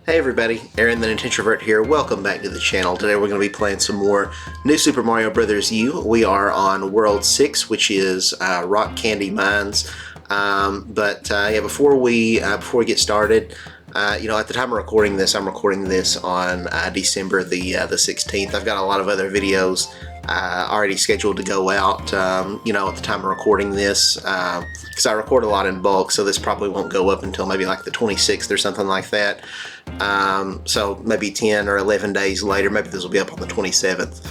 Hey everybody, Aaron the Nintintrovert here. Welcome back to the channel. Today we're going to be playing some more New Super Mario Bros. U. We are on World 6, which is Rock Candy Mines. Before we get started, at the time of recording this, I'm recording this on December the 16th. I've got a lot of other videos already scheduled to go out, at the time of recording this, because I record a lot in bulk, so this probably won't go up until maybe like the 26th or something like that. So maybe 10 or 11 days later, maybe this will be up on the 27th.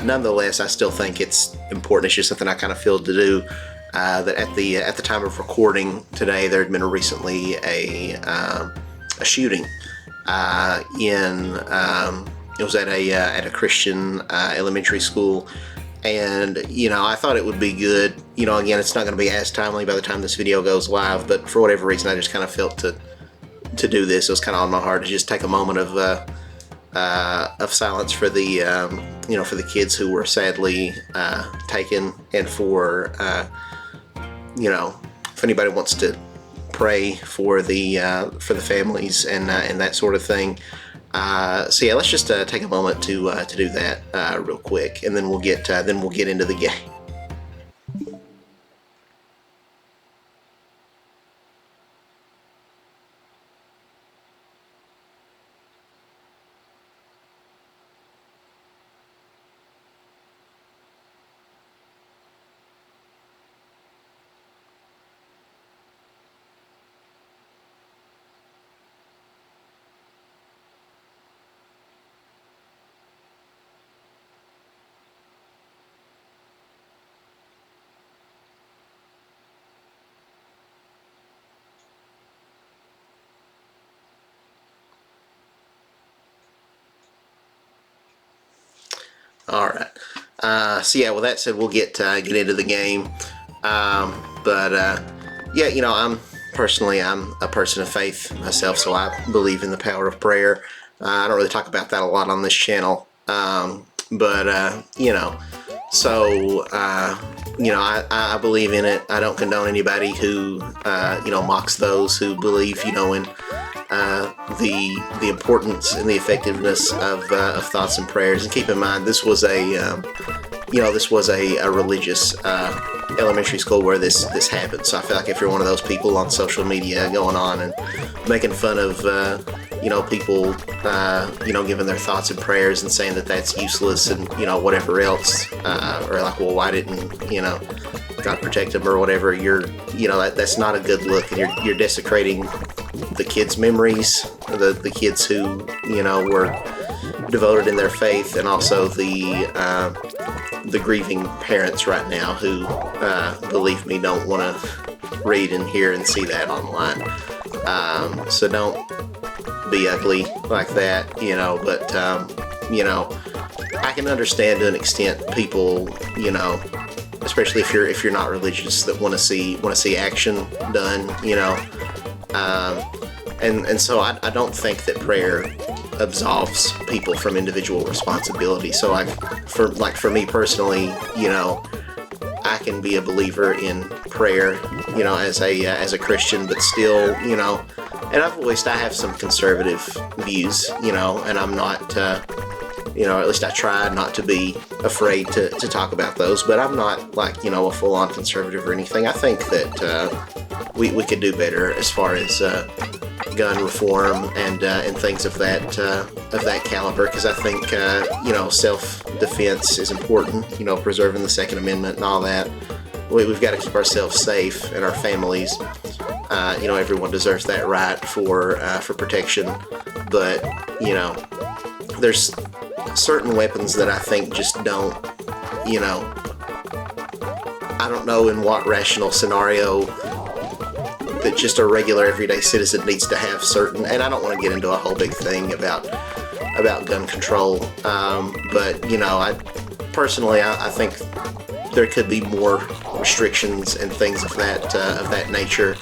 Nonetheless, I still think it's important. It's just something I kind of feel to do. That at the time of recording today, there had been recently a shooting it was at a Christian elementary school, and I thought it would be good. Again, it's not going to be as timely by the time this video goes live, but for whatever reason, I just kind of felt to do this. It was kind of on my heart to just take a moment of silence for the for the kids who were sadly taken, and for if anybody wants to pray for the families and that sort of thing. Let's just take a moment to do that real quick, and then we'll get into the game. All right. With that said, we'll get into the game. I'm a person of faith myself, so I believe in the power of prayer. I don't really talk about that a lot on this channel, I believe in it. I don't condone anybody who mocks those who believe in the importance and the effectiveness of thoughts and prayers. And keep in mind, this was a religious elementary school where this happened. So I feel like if you're one of those people on social media going on and making fun of people giving their thoughts and prayers and saying that that's useless and whatever else, or like, well, why didn't God protect them or whatever, that's not a good look, and you're desecrating the kids' memories, the kids who were devoted in their faith, and also the grieving parents right now who believe me, don't want to read and hear and see that online. So don't be ugly like that, I can understand to an extent people, especially if you're not religious, that want to see action done, so I don't think that prayer absolves people from individual responsibility. So for me personally, I can be a believer in prayer, as a Christian, but still, and I have some conservative views, and I'm not, or at least I try not to be afraid to talk about those, but I'm not like, a full-on conservative or anything. I think that we could do better as far as gun reform and things of that caliber, because I think self-defense is important, preserving the Second Amendment and all that. We've got to keep ourselves safe and our families. Everyone deserves that right for protection, but there's certain weapons that I think just don't, I don't know in what rational scenario that just a regular everyday citizen needs to have certain, and I don't want to get into a whole big thing about gun control, but I personally I think there could be more restrictions and things of that nature,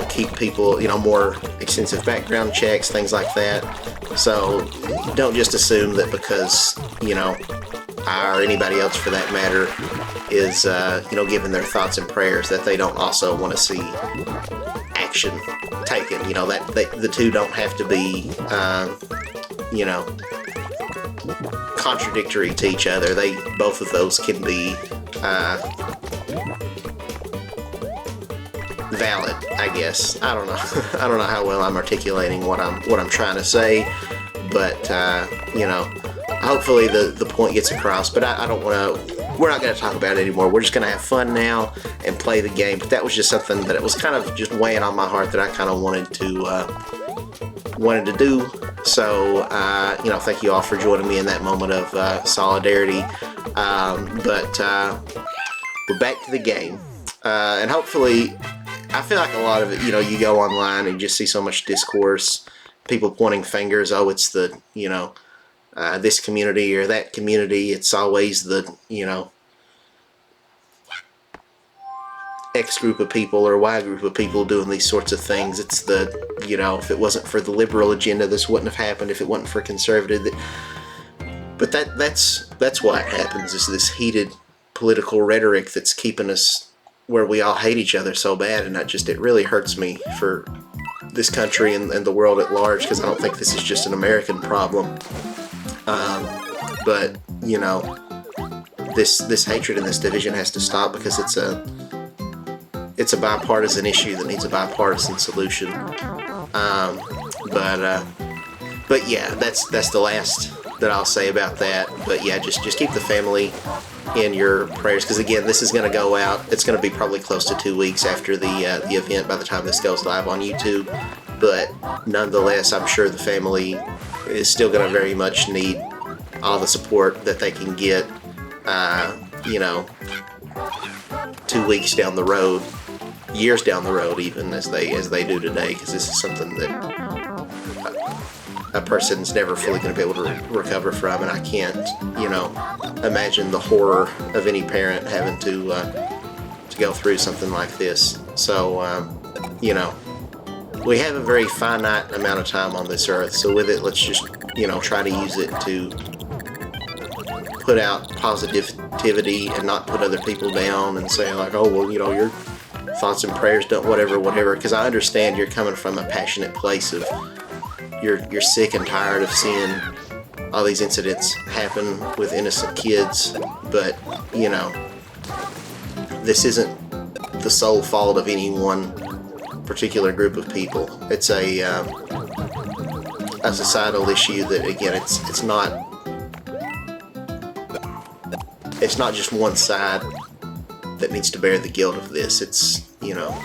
keep people, more extensive background checks, things like that. So don't just assume that because I or anybody else for that matter is giving their thoughts and prayers that they don't also want to see action taken. You know, that the two don't have to be, you know, contradictory to each other. Both of those can be valid, I guess. I don't know. I don't know how well I'm articulating what I'm trying to say, but you know, hopefully the point gets across. But I don't want to. We're not going to talk about it anymore. We're just going to have fun now and play the game. But that was just something that it was kind of just weighing on my heart that I kind of wanted to do. So you know, thank you all for joining me in that moment of solidarity. But we're back to the game, and hopefully, I feel like a lot of it, you know, you go online and you just see so much discourse, people pointing fingers. Oh, it's the, you know, this community or that community. It's always the, you know, X group of people or Y group of people doing these sorts of things. It's the, you know, if it wasn't for the liberal agenda, this wouldn't have happened. If it wasn't for conservative, but that's why it happens. Is this heated political rhetoric that's keeping us where we all hate each other so bad, and it really hurts me for this country and the world at large, because I don't think this is just an American problem. But you know, this hatred and this division has to stop, because it's a bipartisan issue that needs a bipartisan solution. But yeah, that's the last that I'll say about that. But yeah, just keep the family in your prayers, because again, this is going to go out. It's going to be probably close to 2 weeks after the event by the time this goes live on YouTube. But nonetheless, I'm sure the family is still going to very much need all the support that they can get. You know, 2 weeks down the road, years down the road, even as they do today, because this is something that a person's never fully going to be able to recover from, and I can't, you know, imagine the horror of any parent having to go through something like this. So, you know, we have a very finite amount of time on this earth, so with it, let's just, you know, try to use it to put out positivity and not put other people down and say like, oh, well, you know, your thoughts and prayers don't whatever, because I understand you're coming from a passionate place of you're sick and tired of seeing all these incidents happen with innocent kids, but you know, this isn't the sole fault of any one particular group of people. It's a societal issue that, again, it's not just one side that needs to bear the guilt of this. It's, you know,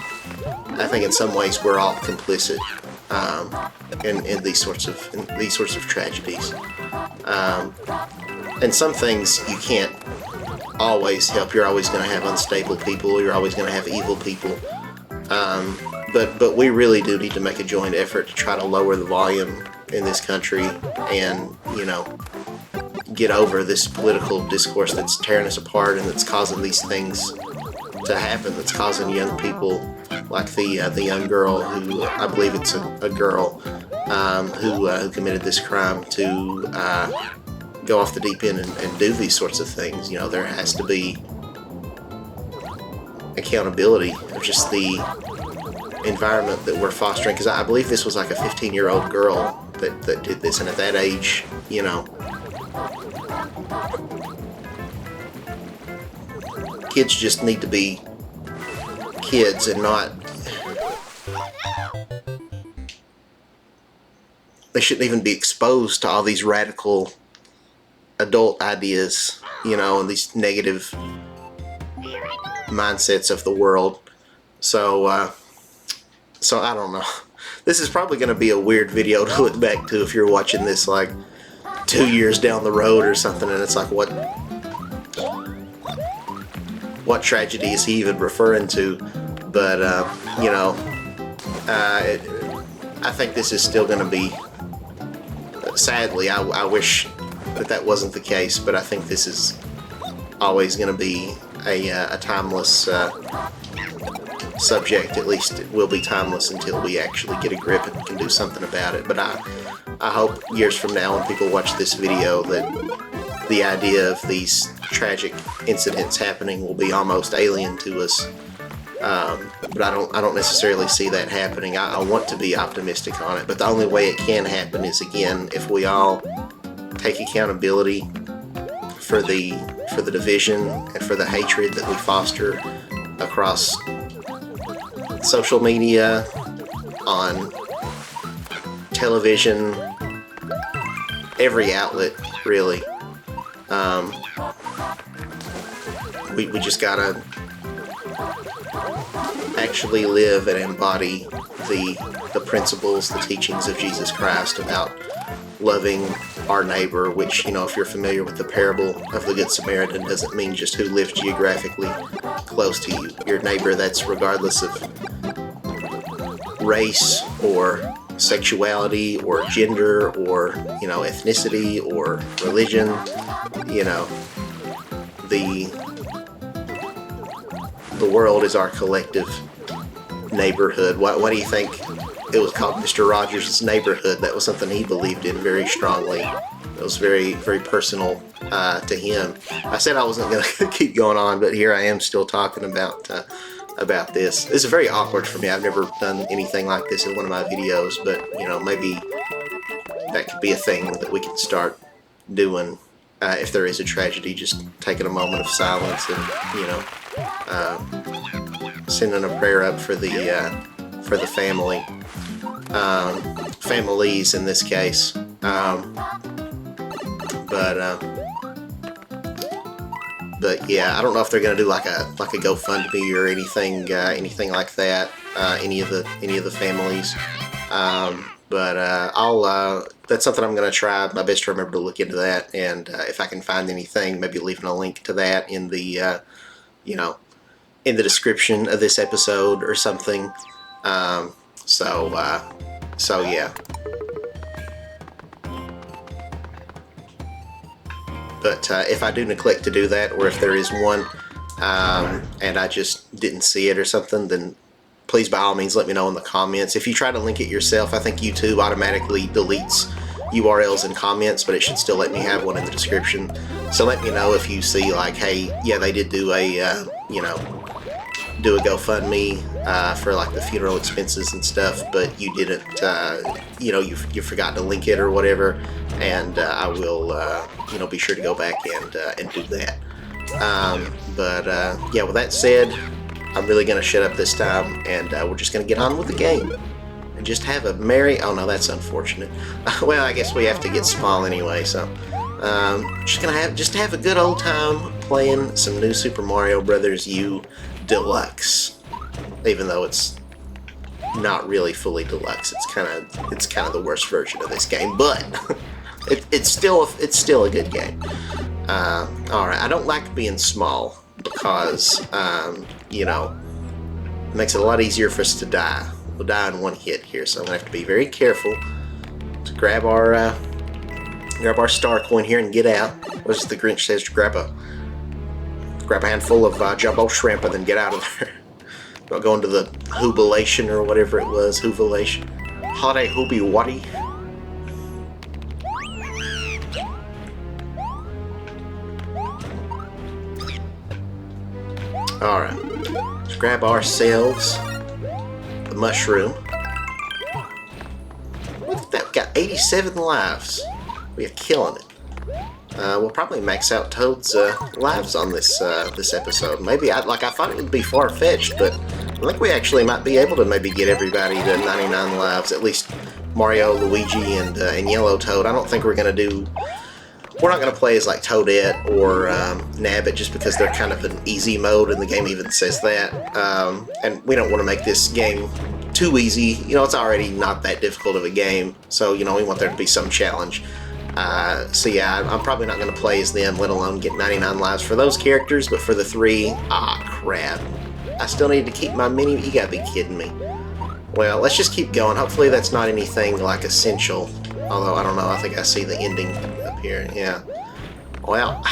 I think in some ways we're all complicit in these sorts of tragedies. And some things you can't always help. You're always going to have unstable people. You're always going to have evil people. But we really do need to make a joint effort to try to lower the volume in this country and, you know, get over this political discourse that's tearing us apart and that's causing these things to happen, that's causing young people like the young girl who, I believe it's a girl, who committed this crime to go off the deep end and do these sorts of things. You know, there has to be accountability of just the environment that we're fostering, because I believe this was like a 15-year-old girl that did this, and at that age, you know, kids just need to be kids and not, they shouldn't even be exposed to all these radical adult ideas, you know, and these negative mindsets of the world. So I don't know. This is probably going to be a weird video to look back to if you're watching this like 2 years down the road or something, and it's like, what tragedy is he even referring to? But you know, I think this is still going to be, sadly, I wish that wasn't the case, but I think this is always going to be a timeless subject. At least it will be timeless until we actually get a grip and can do something about it. But I hope years from now, when people watch this video, that the idea of these tragic incidents happening will be almost alien to us, But I don't necessarily see that happening. I want to be optimistic on it, but the only way it can happen is, again, if we all take accountability for the division and for the hatred that we foster across social media, on television, every outlet, really. We just gotta actually live and embody the principles, the teachings of Jesus Christ about loving our neighbor, which, if you're familiar with the parable of the Good Samaritan, doesn't mean just who lives geographically close to you. Your neighbor, that's regardless of race or sexuality or gender or, ethnicity or religion. The world is our collective neighborhood. Why do you think it was called Mr. Rogers' Neighborhood? That was something he believed in very strongly. It was very, very personal to him. I said I wasn't going to keep going on, but here I am still talking about this. This is very awkward for me. I've never done anything like this in one of my videos, but maybe that could be a thing that we can start doing if there is a tragedy. Just taking a moment of silence and sending a prayer up for the family, families in this case. But yeah, I don't know if they're gonna do like a GoFundMe or anything like that. Any of the families. But I'll that's something I'm gonna try my best to remember to look into that, and if I can find anything, maybe leaving a link to that in the in the description of this episode or something. So yeah. But if I do neglect to do that, or if there is one and I just didn't see it or something, then please, by all means, let me know in the comments. If you try to link it yourself, I think YouTube automatically deletes URLs in comments, but it should still let me have one in the description. So let me know if you see, like, hey, yeah, they did do a, do a GoFundMe for like the funeral expenses and stuff, but you didn't, you forgot to link it or whatever, and I will, be sure to go back and do that. Yeah, with that said, I'm really going to shut up this time, and we're just going to get on with the game. And just have a merry... Oh, no, that's unfortunate. Well, I guess we have to get small anyway, so... just have a good old time playing some new Super Mario Brothers U Deluxe. Even though it's not really fully deluxe. It's kind of the worst version of this game, but it's still a good game. Alright, I don't like being small because, it makes it a lot easier for us to die. We'll die in one hit here, so I'm going to have to be very careful to grab our star coin here and get out. What does the Grinch says? Grab a handful of jumbo shrimp and then get out of there. I'll go into the Hoobilation or whatever it was. Hoobilation. Hottie Hooby Waddy. Alright, let's grab ourselves the mushroom. Look at that, we got 87 lives. We are killing it. We'll probably max out Toad's lives on this episode. Maybe, I thought it would be far-fetched, but I think we actually might be able to maybe get everybody to 99 lives, at least Mario, Luigi, and Yellow Toad. I don't think we're going to do... We're not going to play as like Toadette or Nabbit just because they're kind of an easy mode, and the game even says that. And we don't want to make this game too easy. It's already not that difficult of a game, so we want there to be some challenge. So yeah, I'm probably not going to play as them, let alone get 99 lives for those characters, but for the 3, crap. I still need to keep my mini... You gotta be kidding me. Well, let's just keep going. Hopefully that's not anything like essential. Although, I don't know, I think I see the ending up here, yeah. Well,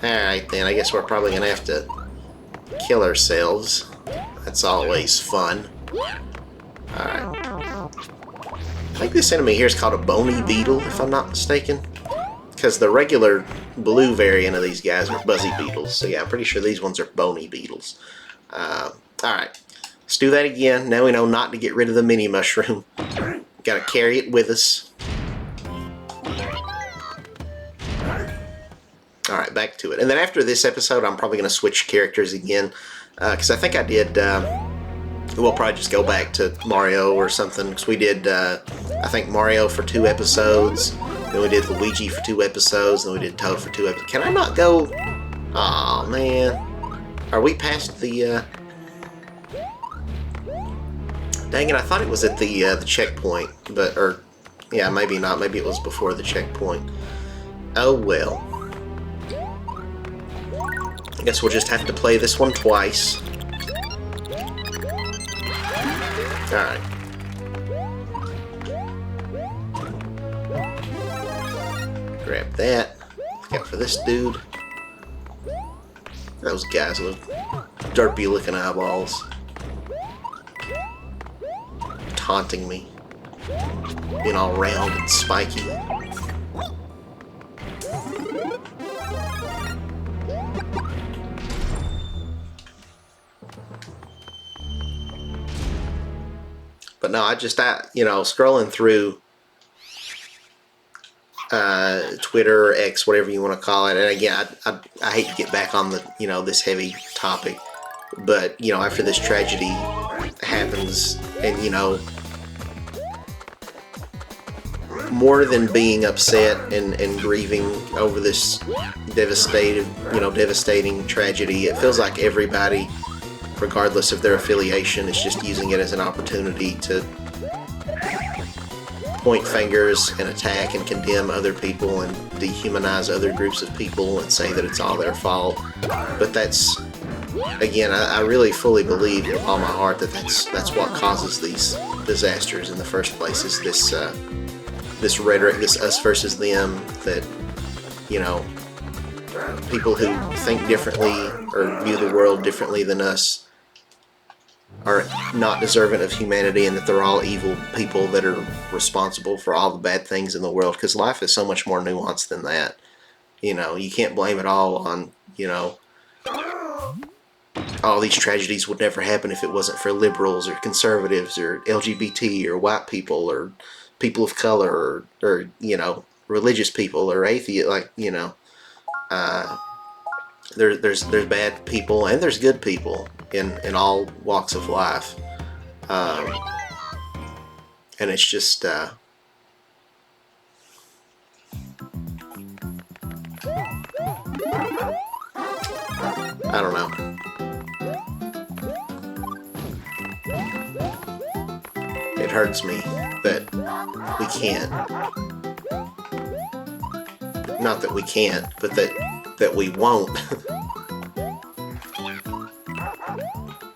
alright then, I guess we're probably gonna have to kill ourselves. That's always fun. Alright. I think this enemy here is called a Bony Beetle, if I'm not mistaken. Because the regular blue variant of these guys are Buzzy Beetles. So yeah, I'm pretty sure these ones are Bony Beetles. Alright. Let's do that again. Now we know not to get rid of the mini mushroom. Gotta carry it with us. Alright, back to it. And then after this episode, I'm probably going to switch characters again. Because I think I did... we'll probably just go back to Mario or something. Because we did, I think, Mario for 2 episodes. Then we did Luigi for 2 episodes. Then we did Toad for 2 episodes. Can I not go... Aw, man. Are we past the... Dang it, I thought it was at the checkpoint. But, or... Yeah, maybe not. Maybe it was before the checkpoint. Oh, well. I guess we'll just have to play this one twice. Alright. Grab that. Look out for this dude. Those guys with derpy looking eyeballs. Taunting me. Being all round and spiky. But no, scrolling through Twitter, X, whatever you want to call it, and again, I hate to get back on the, this heavy topic, but, after this tragedy happens, and, more than being upset and grieving over this devastating tragedy, it feels like everybody, regardless of their affiliation, is just using it as an opportunity to point fingers and attack and condemn other people and dehumanize other groups of people and say that it's all their fault. But that's, again, I really fully believe with all my heart that that's what causes these disasters in the first place, is this rhetoric, this us versus them, that, people who think differently or view the world differently than us are not deserving of humanity, and that they're all evil people that are responsible for all the bad things in the world, because life is so much more nuanced than that. You can't blame it all on, all these tragedies would never happen if it wasn't for liberals or conservatives or LGBT or white people or people of color or religious people or atheists, there's bad people and there's good people in all walks of life, and it's just I don't know. It hurts me that we can't, not that we can't, but that we won't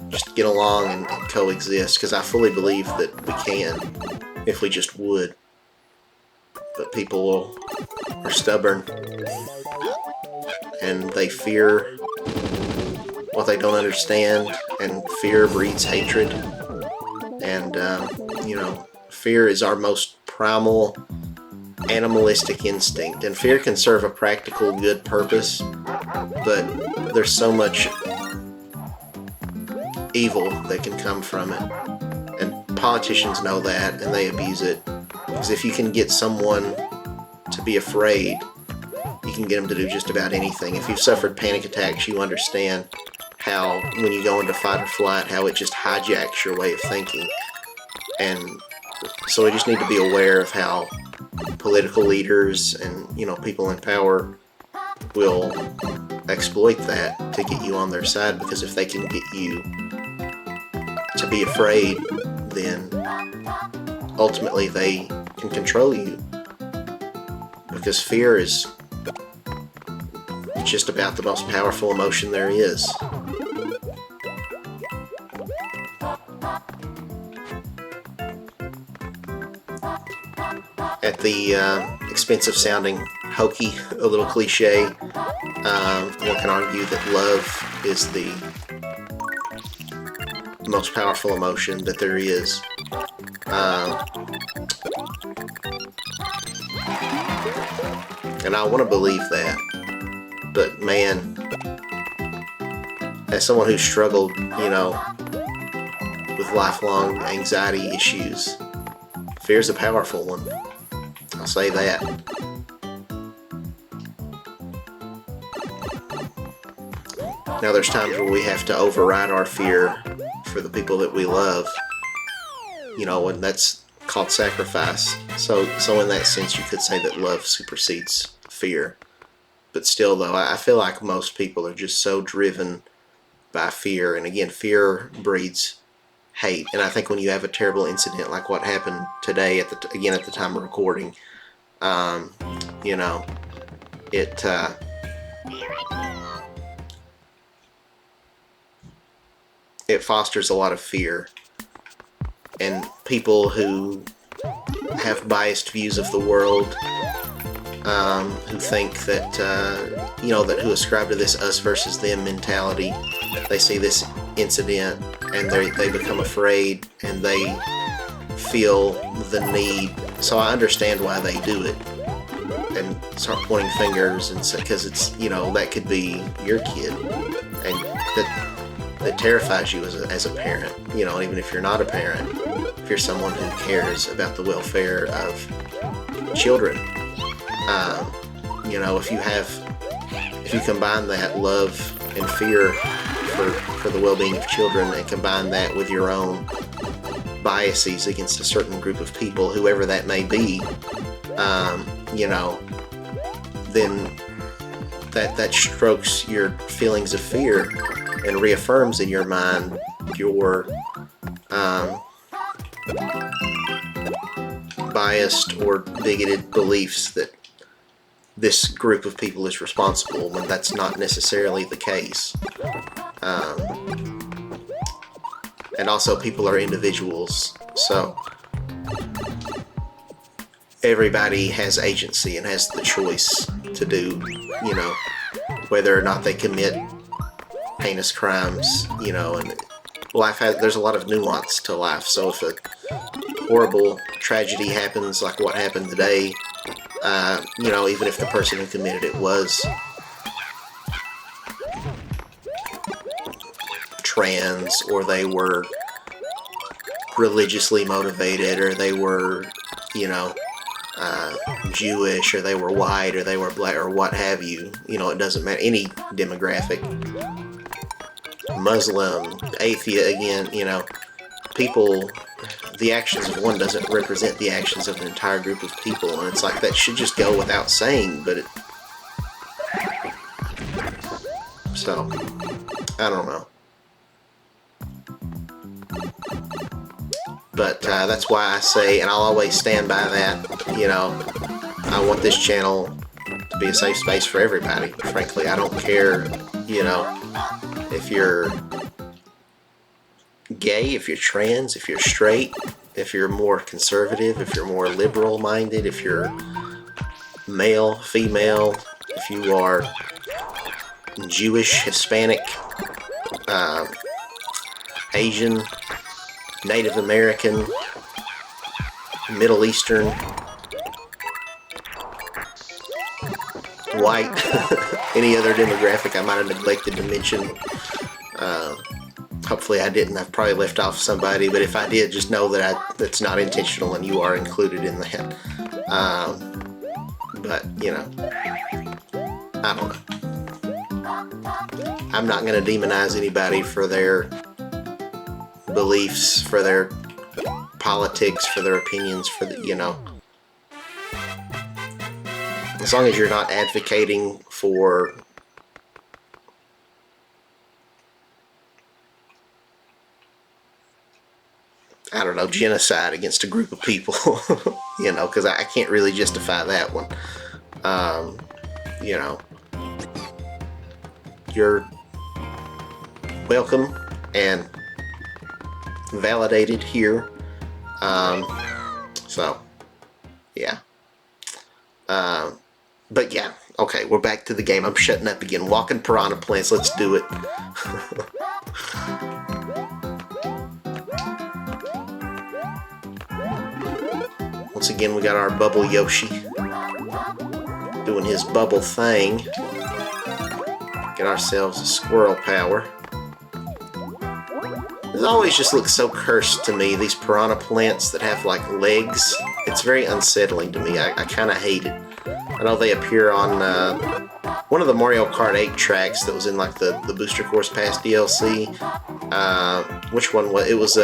just get along and coexist, because I fully believe that we can if we just would. But people are stubborn and they fear what they don't understand, and fear breeds hatred, and fear is our most primal animalistic instinct, and fear can serve a practical good purpose, but there's so much evil that can come from it, and politicians know that, and they abuse it, because if you can get someone to be afraid, you can get them to do just about anything. If you've suffered panic attacks, you understand how, when you go into fight or flight, how it just hijacks your way of thinking. And so we just need to be aware of how political leaders and, people in power will exploit that to get you on their side, because if they can get you to be afraid, then ultimately they can control you, because fear is just about the most powerful emotion there is. At the expense of sounding hokey, a little cliche, one can argue that love is the most powerful emotion that there is. And I want to believe that. But man, as someone who's struggled, with lifelong anxiety issues. Fear's a powerful one. I'll say that. Now there's times where we have to override our fear for the people that we love, and that's called sacrifice. So in that sense, you could say that love supersedes fear. But still, though, I feel like most people are just so driven by fear. And again, fear breeds hate. And I think when you have a terrible incident like what happened today, at the time of recording, it fosters a lot of fear. And people who have biased views of the world, who think that, who ascribe to this us versus them mentality, they see this incident and they become afraid and they feel the need. So I understand why they do it and start pointing fingers and say, because it's, that could be your kid, and that terrifies you as a parent, even if you're not a parent, if you're someone who cares about the welfare of children. If you combine that love and fear for the well-being of children, and combine that with your own biases against a certain group of people, whoever that may be, then that strokes your feelings of fear and reaffirms in your mind your biased or bigoted beliefs that this group of people is responsible, when that's not necessarily the case. And also, people are individuals, so everybody has agency and has the choice to do, whether or not they commit heinous crimes, and there's a lot of nuance to life. So if a horrible tragedy happens, like what happened today, even if the person who committed it was trans, or they were religiously motivated, or they were, Jewish, or they were white, or they were black, or what have you, it doesn't matter, any demographic, Muslim, atheist, again, people, the actions of one doesn't represent the actions of an entire group of people, and it's like that should just go without saying, but so, I don't know. But that's why I say, and I'll always stand by that, I want this channel to be a safe space for everybody. Frankly, I don't care, if you're gay, if you're trans, if you're straight, if you're more conservative, if you're more liberal minded, if you're male, female, if you are Jewish, Hispanic, Asian, Native American, Middle Eastern, white, any other demographic I might have neglected to mention. Hopefully I didn't. I've probably left off somebody, but if I did, just know that that's not intentional and you are included in that. But, I don't know. I'm not going to demonize anybody for their beliefs, for their politics, for their opinions, for the, as long as you're not advocating for genocide against a group of people, because I can't really justify that one. You're welcome and validated here. So, yeah. But yeah, okay, we're back to the game. I'm shutting up again. Walking piranha plants, let's do it. Once again, we got our Bubble Yoshi doing his bubble thing. Get ourselves a squirrel power. It always just looks so cursed to me, these piranha plants that have like legs. It's very unsettling to me. I kind of hate it. I know they appear on one of the Mario Kart 8 tracks that was in like the Booster Course Pass DLC. Which one was it? Was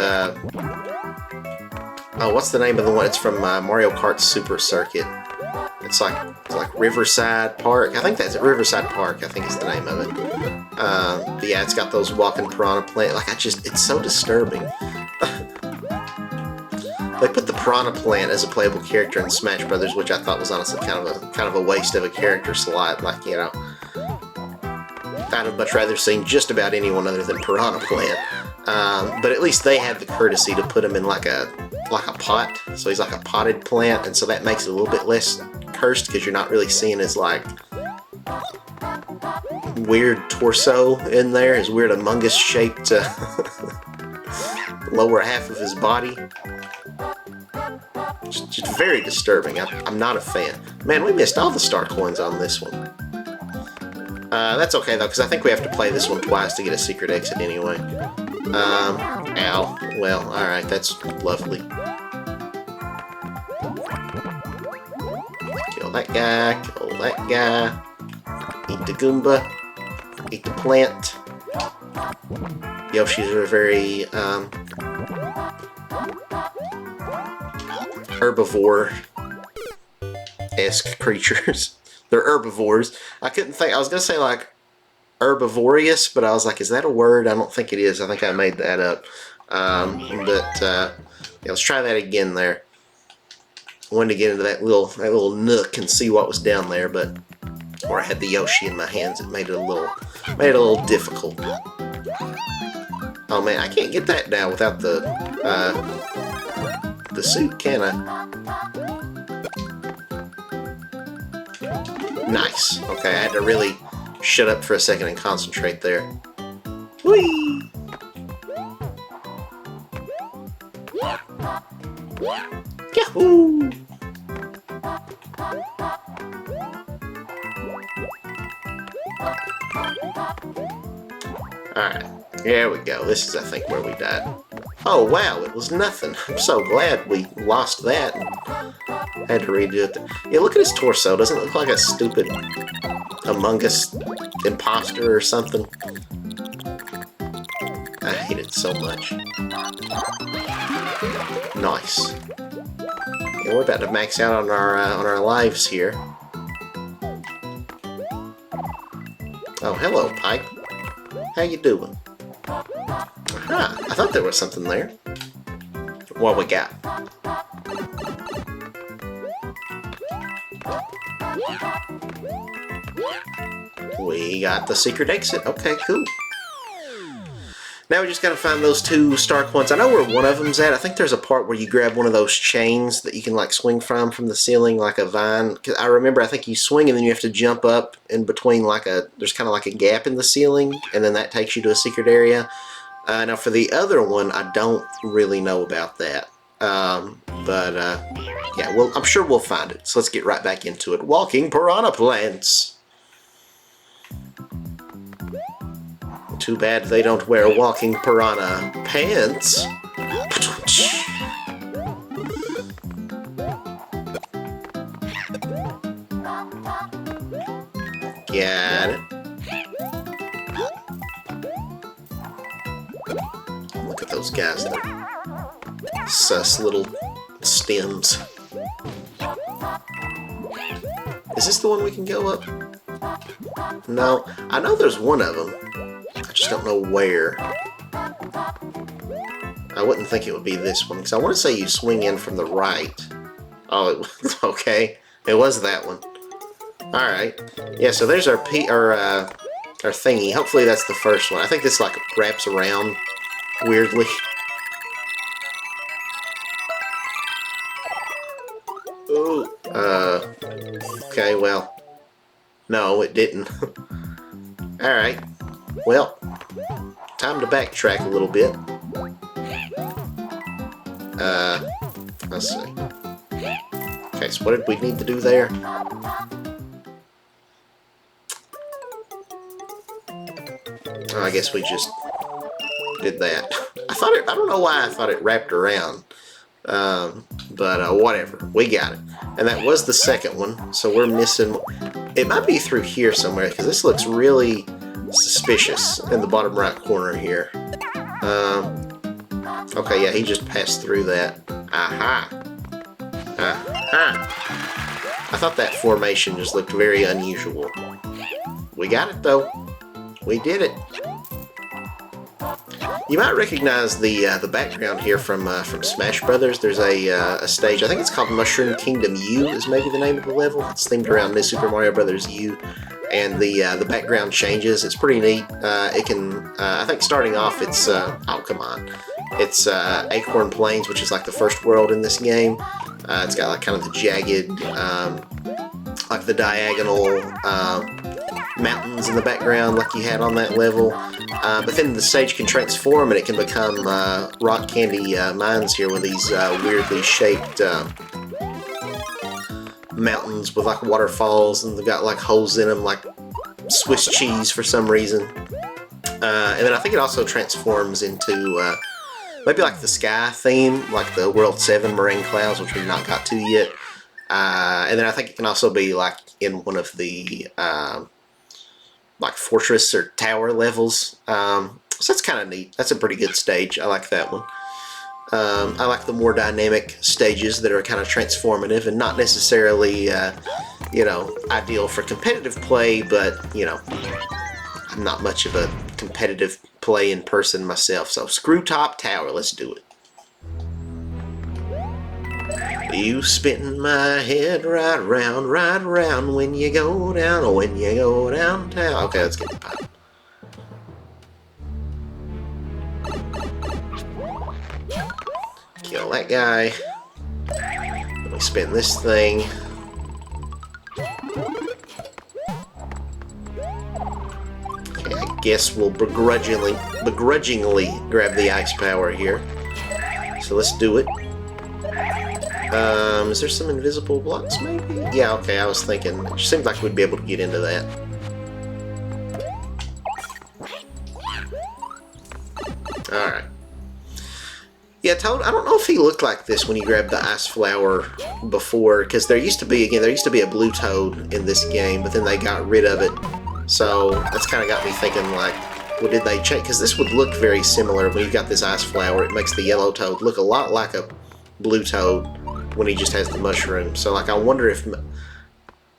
oh, what's the name of the one? It's from Mario Kart Super Circuit. It's like Riverside Park. I think that's it. Riverside Park, I think is the name of it. But yeah, it's got those walking piranha plant. Like it's so disturbing. They put the piranha plant as a playable character in Smash Brothers, which I thought was honestly kind of a waste of a character slot. Like, you know, I'd have much rather seen just about anyone other than Piranha Plant. But at least they had the courtesy to put him in like a pot. So he's like a potted plant, and so that makes it a little bit less cursed because you're not really seeing his like weird torso in there, his weird Among Us shaped lower half of his body. Just very disturbing. I'm not a fan. Man, we missed all the star coins on this one. That's okay though, because I think we have to play this one twice to get a secret exit anyway. Ow. Well, alright, that's lovely. Kill that guy, kill that guy. Eat the Goomba. Eat the plant. Yoshis are very, herbivore-esque creatures. They're herbivores. I couldn't think, I was going to say like herbivorous, but I was like, is that a word? I don't think it is. I think I made that up. Yeah, let's try that again there. I wanted to get into that little nook and see what was down there, but where I had the Yoshi in my hands, it made it a little difficult. Oh man, I can't get that down without the suit, can I? Nice. Okay, I had to really shut up for a second and concentrate there. Whee! Yahoo! Alright, here we go. This is, I think, where we died. Oh, wow, it was nothing. I'm so glad we lost that and had to redo it. Yeah, look at his torso. Doesn't it look like a stupid Among Us imposter or something? I hate it so much. Nice. Yeah, we're about to max out on our lives here. Oh, hello, Pipe. How you doing? Ah, I thought there was something there. What we got? We got the secret exit. Okay, cool. Now we just gotta find those two star coins. I know where one of them's at. I think there's a part where you grab one of those chains that you can like swing from the ceiling like a vine. 'Cause I remember I think you swing and then you have to jump up in between like there's kind of like a gap in the ceiling, and then that takes you to a secret area. Now for the other one, I don't really know about that. Yeah, well, I'm sure we'll find it. So let's get right back into it. Walking piranha plants. Too bad they don't wear walking piranha pants. Got it. Look at those guys, they're sus little stems. Is this the one we can go up? No, I know there's one of them. I just don't know where. I wouldn't think it would be this one, because I want to say you swing in from the right. Oh, it was, okay. It was that one. Alright. Yeah, so there's our thingy. Hopefully that's the first one. I think this like wraps around weirdly. Ooh. Okay, well. No, it didn't. Alright. Well, time to backtrack a little bit. Let's see. Okay, so what did we need to do there? Oh, I guess we just did that. I don't know why I thought it wrapped around. But whatever, we got it. And that was the second one, so we're missing... It might be through here somewhere, because this looks really suspicious in the bottom right corner here. Okay, yeah, he just passed through that. Aha! Aha! I thought that formation just looked very unusual. We got it, though. We did it. You might recognize the background here from Smash Brothers. There's a stage, I think it's called Mushroom Kingdom U is maybe the name of the level. It's themed around New Super Mario Brothers U, and the background changes. It's pretty neat. It can, I think starting off it's, oh come on, it's Acorn Plains, which is like the first world in this game. It's got like kind of the jagged, like the diagonal mountains in the background like you had on that level. But then the stage can transform and it can become rock candy mines here with these weirdly shaped mountains with like waterfalls, and they've got like holes in them like Swiss cheese for some reason. And then I think it also transforms into maybe like the sky theme, like the World 7 Moraine Clouds, which we've not got to yet. And then I think it can also be like in one of the like fortress or tower levels. So that's kind of neat. That's a pretty good stage. I like that one. I like the more dynamic stages that are kind of transformative and not necessarily, you know, ideal for competitive play, but, you know, I'm not much of a competitive play in person myself. So screw top tower, let's do it. You spin my head right round when you go down, when you go downtown. Okay, let's get the pipe. Kill that guy. Let me spin this thing. Okay, I guess we'll begrudgingly grab the ice power here. So let's do it. Is there some invisible blocks, maybe? Yeah, okay, I was thinking. It seems like we'd be able to get into that. Alright. Yeah, Toad, I don't know if he looked like this when you grabbed the ice flower before, because there used to be a blue Toad in this game, but then they got rid of it. So, that's kind of got me thinking, like, well, did they change? Because this would look very similar when you got this ice flower. It makes the yellow Toad look a lot like a blue Toad when he just has the mushroom. So, like, I wonder if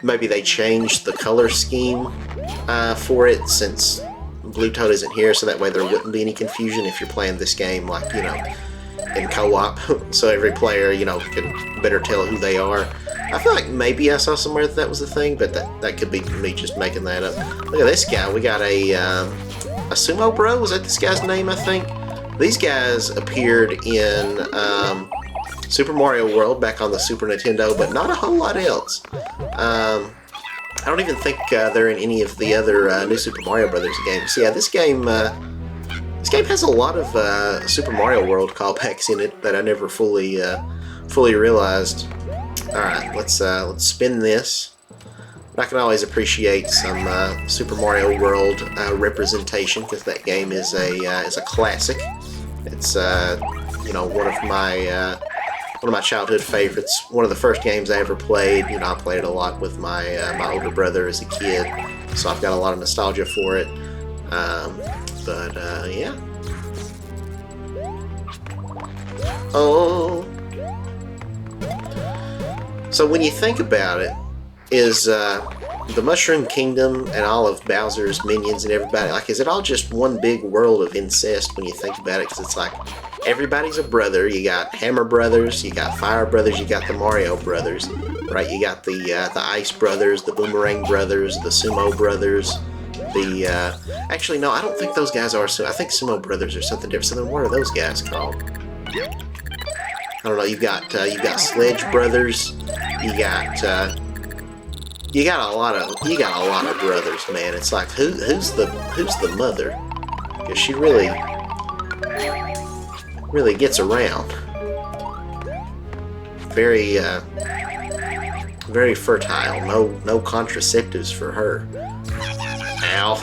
maybe they changed the color scheme for it, since Blue Toad isn't here, so that way there wouldn't be any confusion if you're playing this game, like, you know, in co-op, so every player, you know, can better tell who they are. I feel like maybe I saw somewhere that was a thing, but that could be me just making that up. Look at this guy. We got a Sumo Bro. Was that this guy's name, I think? These guys appeared in Super Mario World back on the Super Nintendo, but not a whole lot else. I don't even think they're in any of the other New Super Mario Brothers games. Yeah, this game has a lot of Super Mario World callbacks in it that I never fully realized. All right, let's spin this. I can always appreciate some Super Mario World representation, because that game is a classic. It's you know, one of my childhood favorites. One of the first games I ever played. You know, I played it a lot with my older brother as a kid, so I've got a lot of nostalgia for it. Yeah. Oh. So when you think about it, is the Mushroom Kingdom and all of Bowser's minions and everybody, like, is it all just one big world of incest when you think about it? Because it's like, everybody's a brother. You got Hammer Brothers, you got Fire Brothers, you got the Mario Brothers, right? You got the Ice Brothers, the Boomerang Brothers, the Sumo Brothers, the actually no, I don't think those guys are. So I think Sumo Brothers are something different. So then what are those guys called? I don't know. You've got Sledge Brothers. You got a lot of brothers, man. It's like who's the mother? Because she really gets around. Very very fertile. No contraceptives for her. Ow.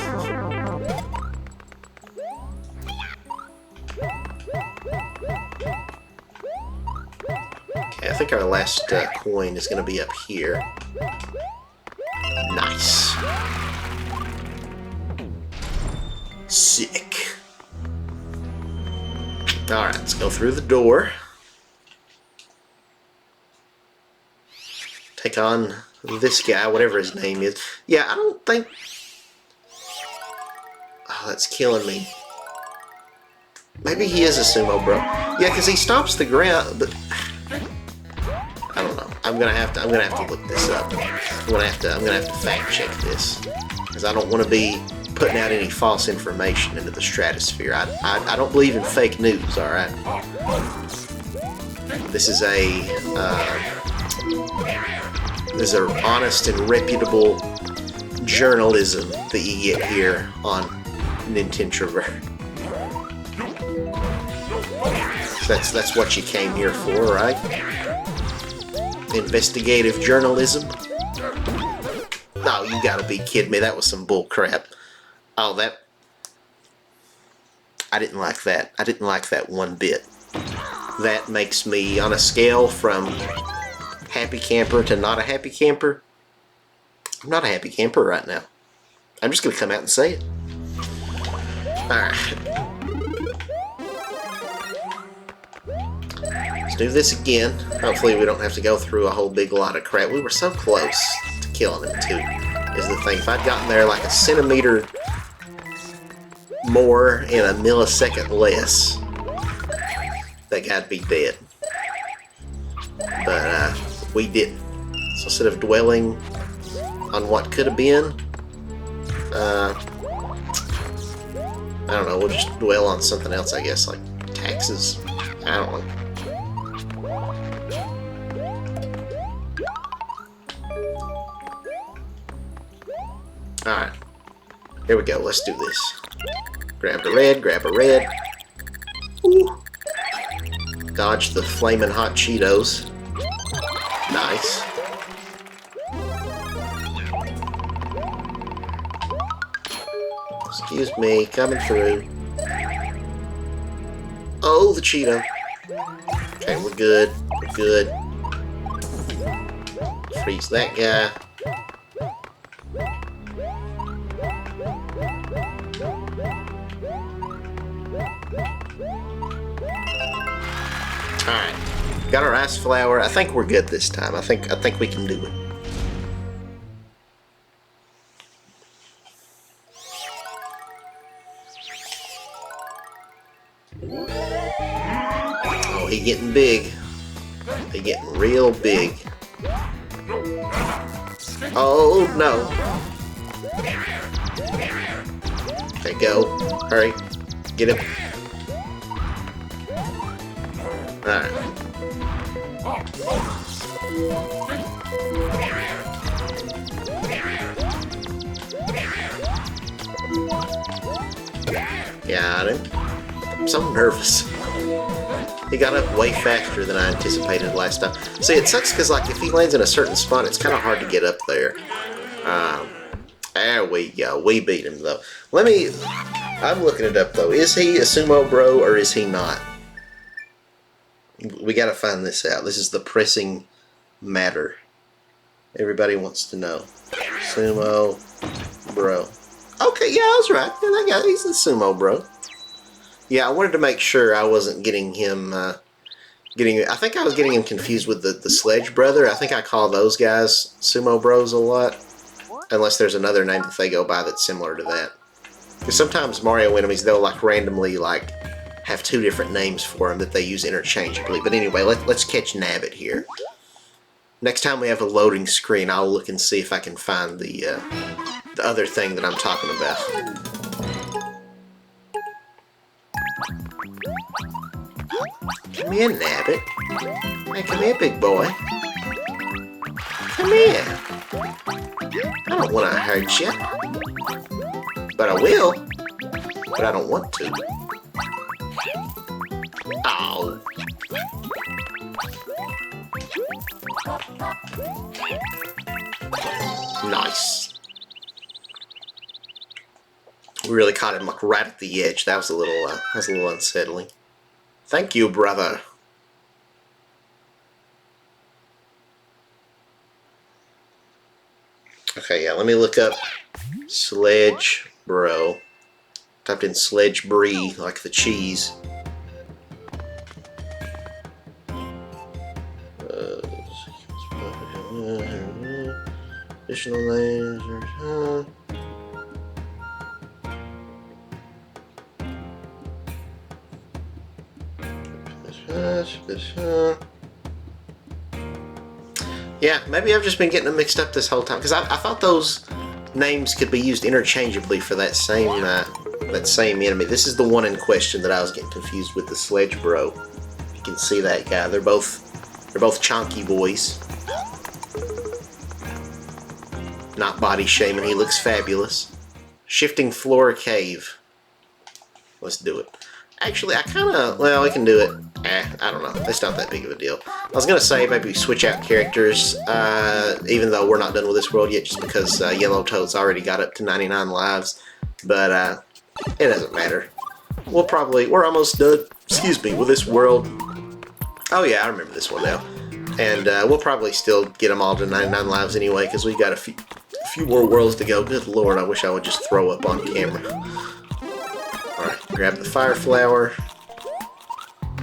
Okay, I think our last coin is going to be up here. Nice. Sick. Alright, let's go through the door. Take on this guy, whatever his name is. Yeah, I don't think... Oh, that's killing me. Maybe he is a sumo bro. Yeah, because he stomps the ground, but... I don't know. I'm gonna have to look this up. I'm gonna have to fact check this. Because I don't want to be putting out any false information into the stratosphere. I don't believe in fake news, alright? This is an honest and reputable journalism that you get here on Nintentrover. That's what you came here for, right? Investigative journalism? Oh, you gotta be kidding me. That was some bull crap. Oh, I didn't like that. I didn't like that one bit. That makes me, on a scale from happy camper to not a happy camper, I'm not a happy camper right now. I'm just gonna come out and say it. Alright. Let's do this again. Hopefully we don't have to go through a whole big lot of crap. We were so close to killing him too, is the thing. If I'd gotten there like a centimeter more in a millisecond less, that guy'd be dead. But we didn't. So instead of dwelling on what could have been, I don't know, we'll just dwell on something else, I guess, like taxes. I don't know. Alright. Here we go, let's do this. Grab a red, grab a red. Ooh. Dodge the flaming hot Cheetos. Nice. Excuse me, coming through. Oh, the Cheeto. Okay, we're good. We're good. Freeze that guy. Alright. Got our ice flower. I think we're good this time. I think we can do it. Oh, he getting big. He getting real big. Oh no. Okay, go. Hurry. Get him. Alright. Got him. I'm so nervous. He got up way faster than I anticipated last time. See, it sucks because, like, if he lands in a certain spot, it's kind of hard to get up there. There we go. We beat him, though. I'm looking it up, though. Is he a sumo bro or is he not? We gotta find this out. This is the pressing matter. Everybody wants to know. Sumo bro. Okay, yeah, I was right. Yeah, that guy, he's a sumo bro. Yeah, I wanted to make sure I wasn't getting him, I think I was getting him confused with the Sledge Brother. I think I call those guys sumo bros a lot. Unless there's another name that they go by that's similar to that. Because sometimes Mario enemies, they'll like randomly like have two different names for them that they use interchangeably. But anyway, let's catch Nabbit here. Next time we have a loading screen, I'll look and see if I can find the other thing that I'm talking about. Come here, Nabbit. Hey, come here, big boy. Come here. I don't want to hurt you. But I will. But I don't want to. Oh. Nice. We really caught him like right at the edge. That was a little unsettling. Thank you, brother. Okay, yeah, let me look up Sledge Bro. Typed in Sledge Brie, like the cheese. Additional names. Yeah, maybe I've just been getting them mixed up this whole time because I thought those names could be used interchangeably for that same enemy. This is the one in question that I was getting confused with, the Sledge Bro. You can see that guy. They're both chonky boys. Not body shaming. He looks fabulous. Shifting floor cave. Let's do it. Actually, I kind of... Well, we can do it. I don't know. It's not that big of a deal. I was going to say maybe switch out characters, even though we're not done with this world yet, just because Yellow Toad's already got up to 99 lives. But it doesn't matter. We're almost done, excuse me, with this world. Oh yeah, I remember this one now. And we'll probably still get them all to 99 lives anyway, because we've got a few more worlds to go. Good lord, I wish I would just throw up on camera. Alright, grab the fire flower.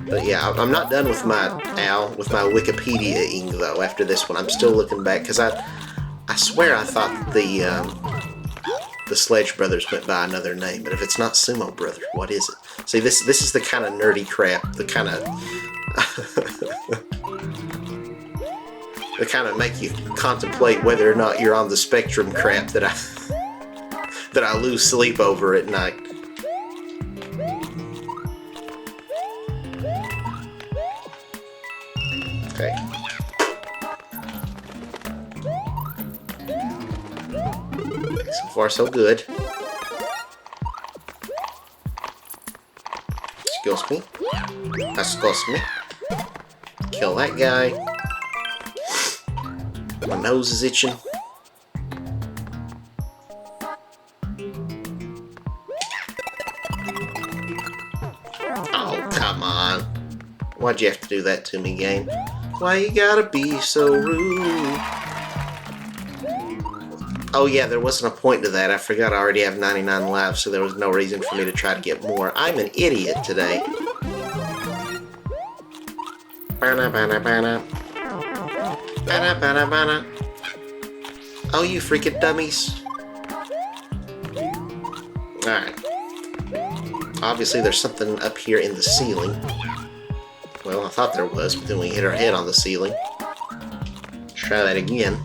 But yeah, I'm not done with my Wikipedia-ing though after this one. I'm still looking back, because I swear I thought the Sledge Brothers went by another name, but if it's not Sumo Brother, what is it? See, this is the kind of nerdy crap, the kind of that kind of make you contemplate whether or not you're on the spectrum crap that I lose sleep over at night. Okay. So far, so good. Excuse me. Excuse me. Kill that guy. My nose is itching. Oh, come on. Why'd you have to do that to me, game? Why you gotta be so rude? Oh yeah, there wasn't a point to that. I forgot I already have 99 lives, so there was no reason for me to try to get more. I'm an idiot today. Bana, bana, bana. Bana, bana, bana. Oh, you freaking dummies. Alright. Obviously there's something up here in the ceiling. Well, I thought there was, but then we hit our head on the ceiling. Try that again.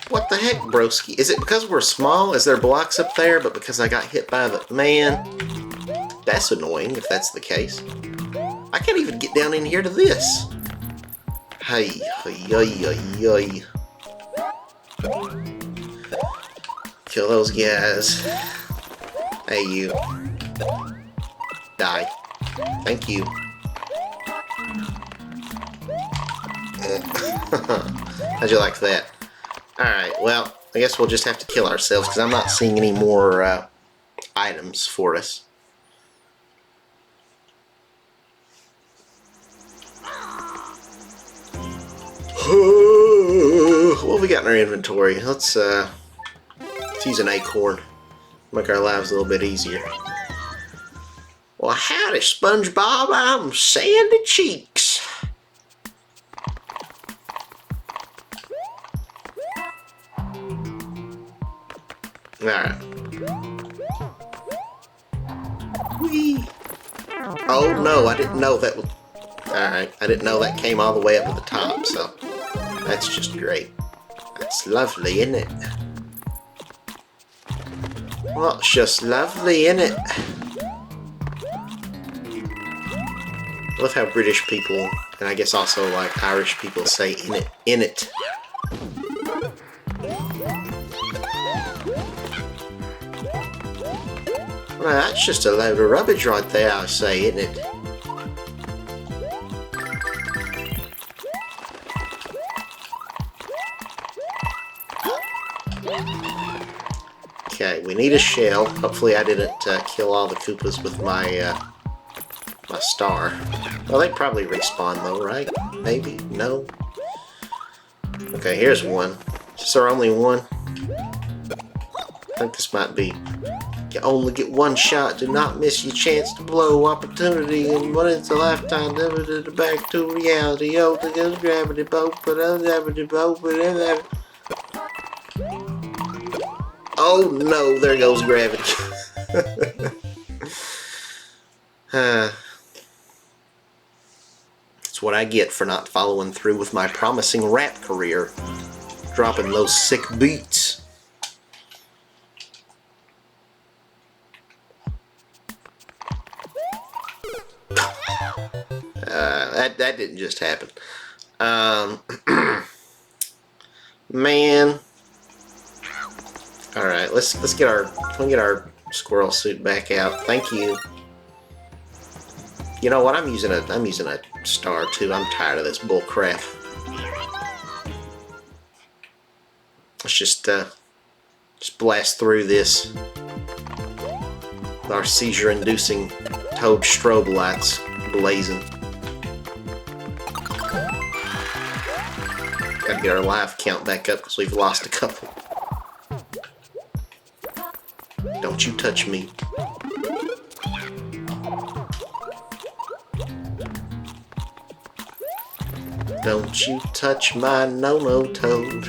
What the heck, broski? Is it because we're small? Is there blocks up there? But because I got hit by the... Man, that's annoying if that's the case. I can't even get down in here to this. Hey, hey, hey, hey, hey. Kill those guys. Hey, you. Die. Thank you. How'd you like that? Alright, well, I guess we'll just have to kill ourselves because I'm not seeing any more items for us. What have we got in our inventory? Let's use an acorn. Make our lives a little bit easier. Well, howdy, SpongeBob. I'm Sandy Cheeks. Alright. Whee! Oh no, I didn't know that was... Alright, I didn't know that came all the way up to the top, so... That's just great. That's lovely, isn't it? Well, it's just lovely, isn't it? I love how British people, and I guess also like Irish people, say in it, in it. Well, that's just a load of rubbish right there, I say, isn't it? Okay, we need a shell. Hopefully I didn't kill all the Koopas with my my star. Well, they probably respawn though, right? Maybe? No? Okay, here's one. Is this our only one? I think this might be. You only get one shot. Do not miss your chance to blow. Opportunity and what is a lifetime. Back to reality. Oh, the goes gravity boat, but gravity boat, but oh no, there goes gravity. That's what I get for not following through with my promising rap career. Dropping those sick beats. That didn't just happen. Man. All right, let's get our squirrel suit back out. Thank you. You know what? I'm using a star too. I'm tired of this bull crap. Let's just blast through this. Our seizure-inducing Toad strobe lights blazing. Gotta get our life count back up because we've lost a couple. Don't you touch me. Don't you touch my no-no Toad.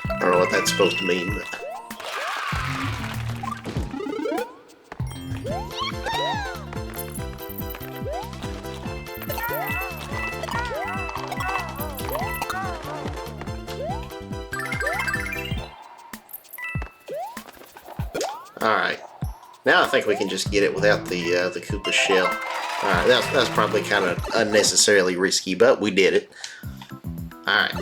I don't know what that's supposed to mean, but... Alright, now I think we can just get it without the Koopa shell. Alright, that was probably kind of unnecessarily risky, but we did it. Alright.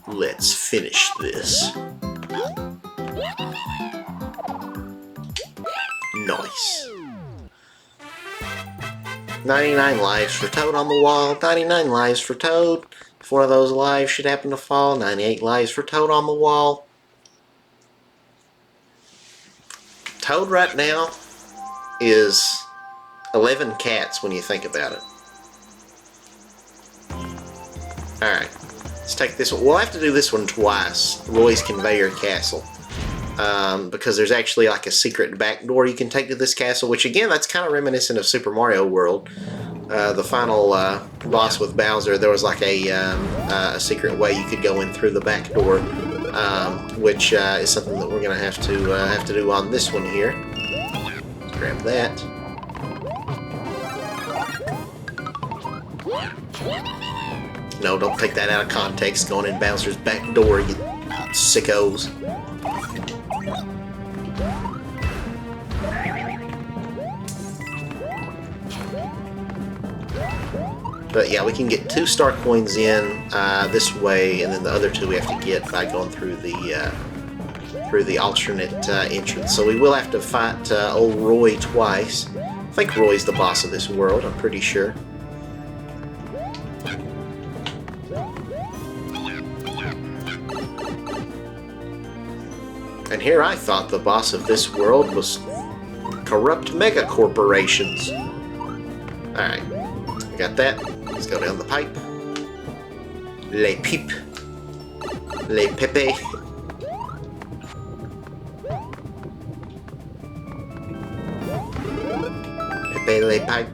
Let's finish this. Nice. 99 lives for Toad on the wall. 99 lives for Toad. If one of those lives should happen to fall, 98 lives for Toad on the wall. Toad right now is 11 cats when you think about it. Alright, let's take this one. We'll have to do this one twice, Roy's Conveyor Castle. Because there's actually like a secret back door you can take to this castle, which again, that's kind of reminiscent of Super Mario World. The final boss with Bowser, there was like a secret way you could go in through the back door. Which is something that we're going to have to do on this one here. Let's grab that. No, don't take that out of context. Going in Bowser's back door, you sickos. But yeah, we can get 2 star coins in this way, and then the other 2 we have to get by going through the alternate entrance. So we will have to fight old Roy twice. I think Roy's the boss of this world, I'm pretty sure. And here I thought the boss of this world was corrupt mega corporations. Alright, we got that. Let's go down the pipe. Les pipes. Les pepe. Pepe les pipe.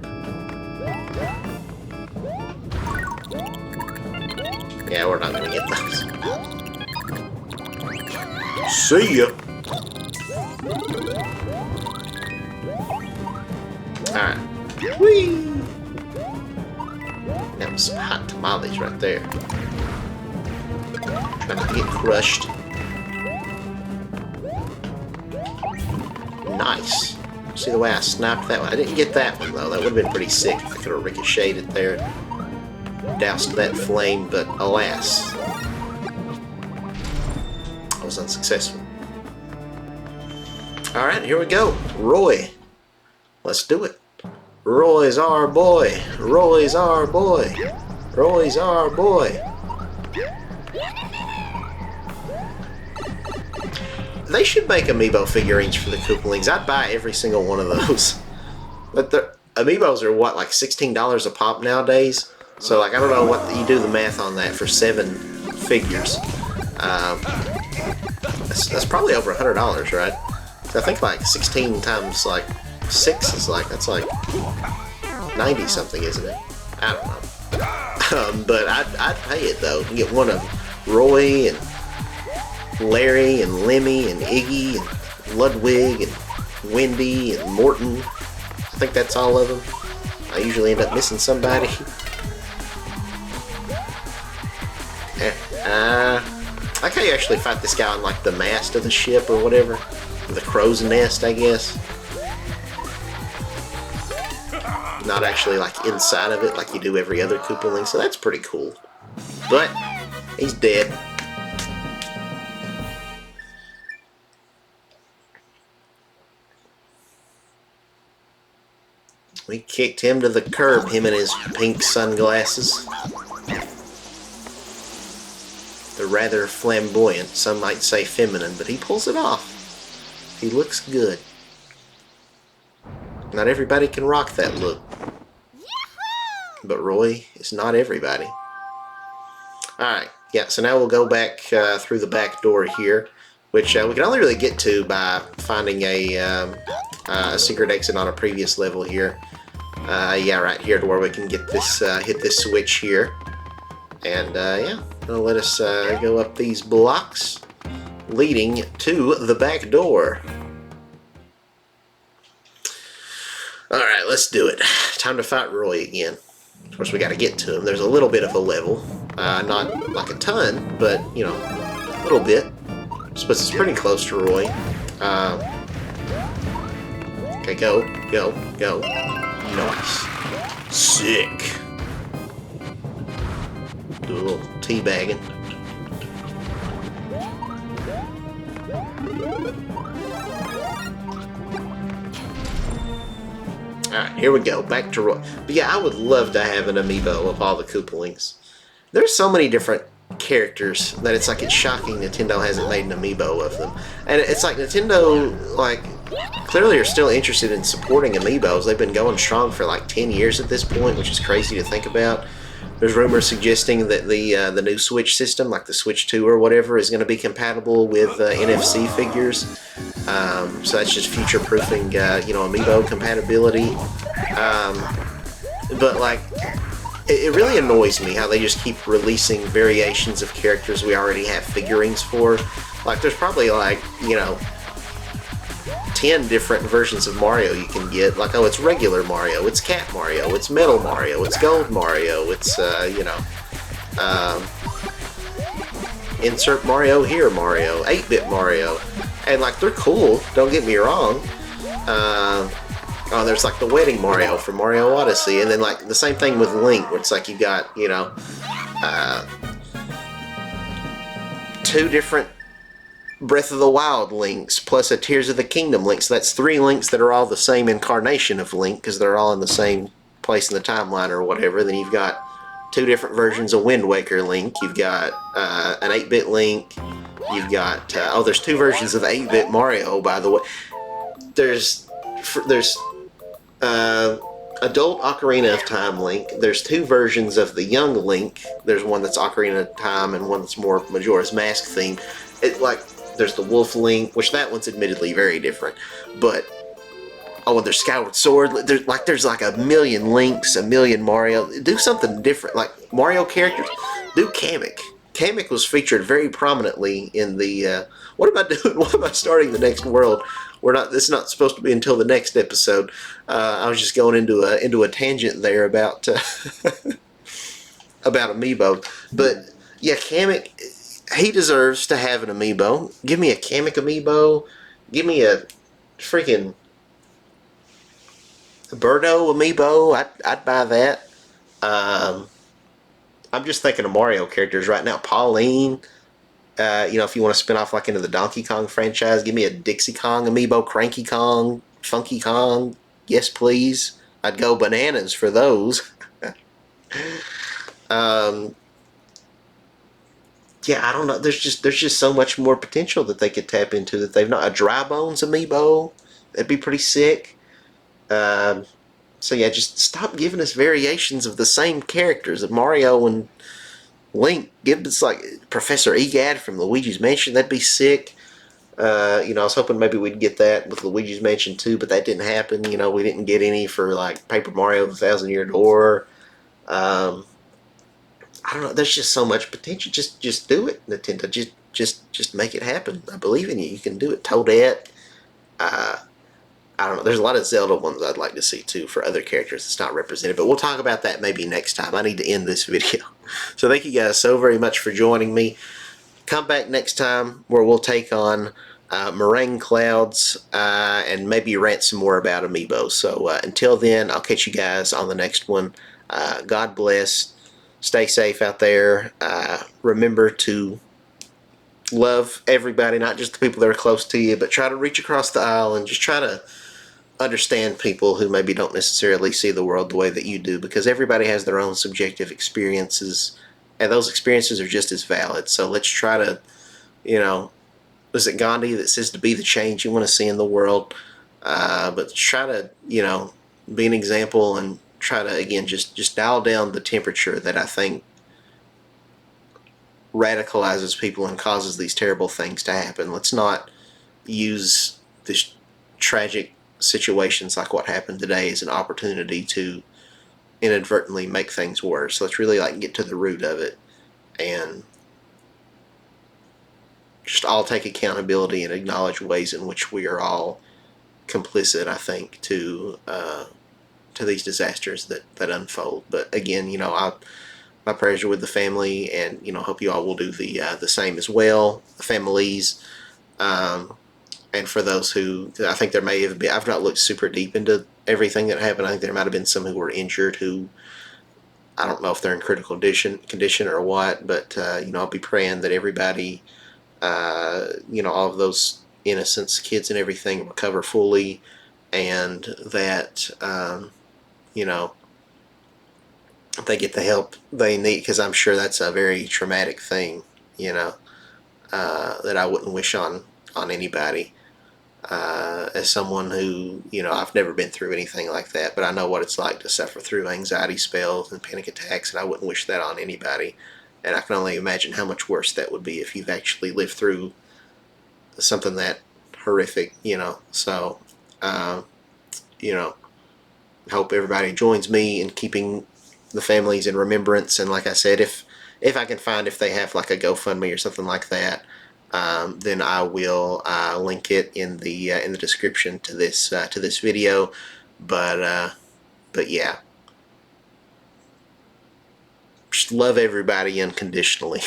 Yeah, we're not gonna get those. See ya! Alright. Whee! That was some hot tamales right there. Trying not to get crushed. Nice. See the way I sniped that one? I didn't get that one though. That would have been pretty sick if I could have ricocheted there and doused that flame, but alas. I was unsuccessful. Alright, here we go. Roy. Let's do it. Roy's our boy. Roy's our boy. Roy's our boy. They should make amiibo figurines for the Koopalings. I'd buy every single one of those. But the amiibos are what, like $16 a pop nowadays? So like, I don't know what you do the math on that for 7 figures. That's probably over $100, right? So I think like 16 times like 6 is like, that's like 90 something, isn't it? I don't know. But I'd pay it though. You get one of Roy and Larry and Lemmy and Iggy and Ludwig and Wendy and Morton. I think that's all of them. I usually end up missing somebody. I like how you actually fight this guy on like the mast of the ship or whatever. The crow's nest, I guess. Not actually like inside of it like you do every other Koopaling, so that's pretty cool. But he's dead. We kicked him to the curb, him and his pink sunglasses. They're rather flamboyant, some might say feminine, but he pulls it off. He looks good. Not everybody can rock that look. But Roy is not everybody. Alright, yeah, so now we'll go back through the back door here, which we can only really get to by finding a secret exit on a previous level here. Yeah, right here to where we can get this, hit this switch here. And yeah, it'll let us go up these blocks leading to the back door. Alright, let's do it. Time to fight Roy again. Of course, we got to get to him. There's a little bit of a level. Not like a ton, but, you know, a little bit. I suppose it's pretty close to Roy. Okay, go, go, go. Nice. Sick. Do a little teabagging. Alright, here we go. Back to Roy. But yeah, I would love to have an amiibo of all the Koopalings. There's so many different characters that it's like it's shocking Nintendo hasn't made an amiibo of them. And it's like Nintendo, like, clearly are still interested in supporting amiibos. They've been going strong for like 10 years at this point, which is crazy to think about. There's rumors suggesting that the new Switch system, like the Switch 2 or whatever, is going to be compatible with NFC figures. So that's just future-proofing, you know, amiibo compatibility. But like, it really annoys me how they just keep releasing variations of characters we already have figurines for. Like, there's probably like, you know, 10 different versions of Mario you can get. Like, oh, it's regular Mario, it's Cat Mario, it's Metal Mario, it's Gold Mario, it's, you know, insert Mario here Mario, 8-bit Mario. And, like, they're cool, don't get me wrong. Oh, there's, like, the Wedding Mario from Mario Odyssey, and then, like, the same thing with Link, where it's like you got, you know, 2 different Breath of the Wild links plus a Tears of the Kingdom link. So that's 3 links that are all the same incarnation of Link because they're all in the same place in the timeline or whatever. Then you've got 2 different versions of Wind Waker Link. You've got an 8-bit Link. You've got oh, there's 2 versions of 8-bit Mario, by the way. There's Adult Ocarina of Time Link. There's 2 versions of the Young Link. There's one that's Ocarina of Time and one that's more Majora's Mask themed. It like. There's the Wolf Link, which that one's admittedly very different. But oh, and there's Skyward Sword. There's like a million Links, a million Mario. Do something different, like Mario characters. Do Kamek. Kamek was featured very prominently in the. What am I doing? Why am I starting the next world? We're not. This is not supposed to be until the next episode. I was just going into a tangent there about about Amiibo, but yeah, Kamek. He deserves to have an amiibo. Give me a Kamek amiibo. Give me a freaking Birdo amiibo. I'd buy that. I'm just thinking of Mario characters right now. Pauline. You know, if you want to spin off like into the Donkey Kong franchise, give me a Dixie Kong amiibo, Cranky Kong, Funky Kong. Yes, please. I'd go bananas for those. Yeah, I don't know. There's just so much more potential that they could tap into that they've not. A Dry Bones amiibo, that'd be pretty sick. So yeah, just stop giving us variations of the same characters of Mario and Link. Give us like Professor Egad from Luigi's Mansion. That'd be sick. I was hoping maybe we'd get that with Luigi's Mansion 2, but that didn't happen. We didn't get any for like Paper Mario: The Thousand Year Door. Um, I don't know. There's just so much potential. Just do it, Nintendo. Just make it happen. I believe in you. You can do it. Toadette. Uh, I don't know. There's a lot of Zelda ones I'd like to see too for other characters that's not represented, but we'll talk about that maybe next time. I need to end this video. So thank you guys so very much for joining me. Come back next time where we'll take on Meringue Clouds and maybe rant some more about Amiibo. So until then, I'll catch you guys on the next one. God bless. Stay safe out there. Remember to love everybody, not just the people that are close to you, but try to reach across the aisle and just try to understand people who maybe don't necessarily see the world the way that you do, because everybody has their own subjective experiences, and those experiences are just as valid. So let's try to, was it Gandhi that says to be the change you want to see in the world? But try to, be an example and try to, again, just dial down the temperature that I think radicalizes people and causes these terrible things to happen. Let's not use this tragic situations like what happened today as an opportunity to inadvertently make things worse. Let's really get to the root of it and just all take accountability and acknowledge ways in which we are all complicit, I think, to these disasters that unfold. But again, my prayers are with the family, and hope you all will do the same as well, the families. And for those who, I think there may have been, I've not looked super deep into everything that happened. I think there might have been some who were injured who, I don't know if they're in critical condition or what, but, I'll be praying that everybody, all of those innocents, kids and everything, recover fully, and that, they get the help they need, because I'm sure that's a very traumatic thing, that I wouldn't wish on anybody. As someone who, I've never been through anything like that, but I know what it's like to suffer through anxiety spells and panic attacks, and I wouldn't wish that on anybody. And I can only imagine how much worse that would be if you've actually lived through something that horrific, So, I hope everybody joins me in keeping the families in remembrance. And like I said, if I can find, if they have like a GoFundMe or something like that, then I will link it in the description to this video. But yeah, just love everybody unconditionally,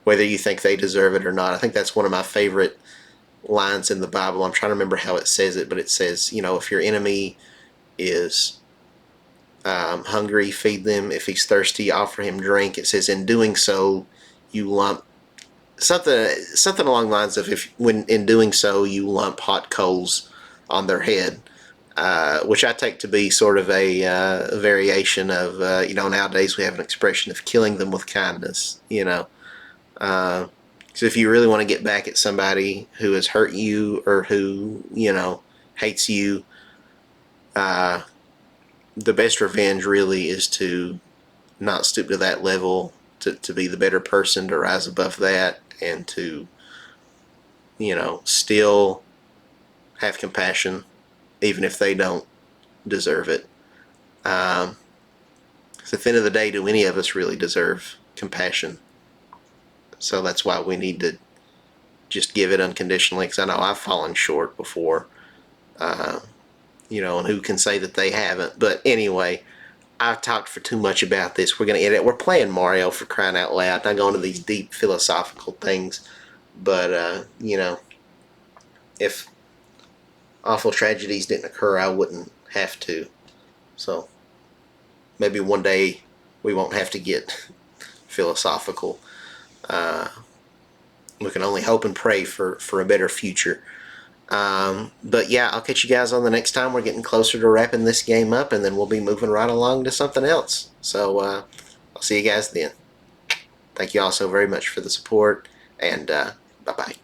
whether you think they deserve it or not. I think that's one of my favorite lines in the Bible. I'm trying to remember how it says it, but it says, if your enemy is hungry, feed them. If he's thirsty, offer him drink. It says, in doing so, you lump something along the lines of, when in doing so you lump hot coals on their head, which I take to be sort of a variation of, nowadays we have an expression of killing them with kindness. So if you really want to get back at somebody who has hurt you or who hates you, the best revenge really is to not stoop to that level, to be the better person, to rise above that, and to, still have compassion, even if they don't deserve it. So at the end of the day, do any of us really deserve compassion? So that's why we need to just give it unconditionally, because I know I've fallen short before. And who can say that they haven't? But anyway, I've talked for too much about this. We're going to edit. We're playing Mario, for crying out loud. Not going to these deep philosophical things. But, if awful tragedies didn't occur, I wouldn't have to. So maybe one day we won't have to get philosophical. We can only hope and pray for a better future. But yeah, I'll catch you guys on the next time. We're getting closer to wrapping this game up, and then we'll be moving right along to something else. So I'll see you guys then. Thank you all so very much for the support, and bye-bye.